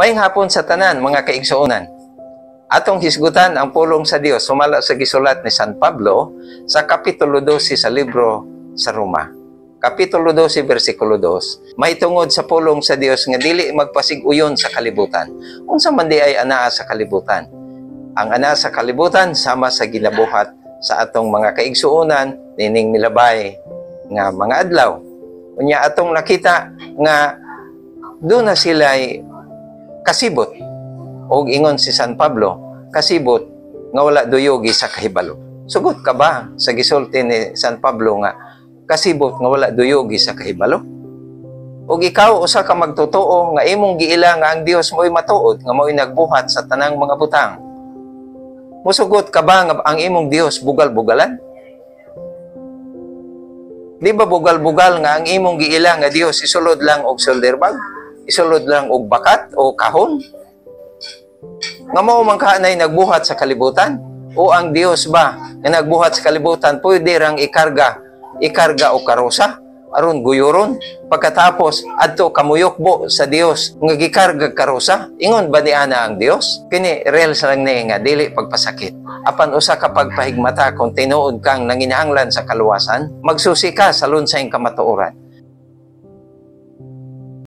Maayong hapon sa tanan, mga kaigsuonan. Atong hisgutan ang pulong sa Dios sumala sa gisulat ni San Pablo sa Kapitulo 12 sa libro sa Roma. Kapitulo 12, versikulo 2. Mahitungod sa pulong sa Dios nga dili magpasig-uyon sa kalibutan. Unsa man di ay anaa sa kalibutan. Ang anaa sa kalibutan sama sa ginabuhat sa atong mga kaigsuonan nining milabay nga mga adlaw. Unya atong nakita nga doon na sila'y kasibot. O ingon si San Pablo, kasibot nga wala duyogi sa kahibalo. Sugot ka ba sa gisulti ni San Pablo nga kasibot nga wala duyogi sa kahibalo? O ikaw usa ka magtotoo nga imong giila nga ang Dios mo'y matuod nga mo'y nagbuhat sa tanang mga butang. Musugot ka ba nga ang imong Dios bugal-bugalan? Di ba bugal-bugal nga ang imong giila nga Dios isulod lang og solderbag? Isulod lang og bakat o kahon? Nga mao man kaanay nagbuhat sa kalibutan? O ang Dios ba nga nagbuhat sa kalibutan pwede rang ikarga o karosa aron guyuron pagkatapos adto kamuyokbo sa Dios nga gikarga karosa? Ingon ba ni ana ang Dios? Kini real sa lang ni nga dili pagpasakit. Apan usa ka pagpahigmata kung tinuod kang nanginahanglan sa kaluwasan, magsusi ka sa lunsayng kamatuoran.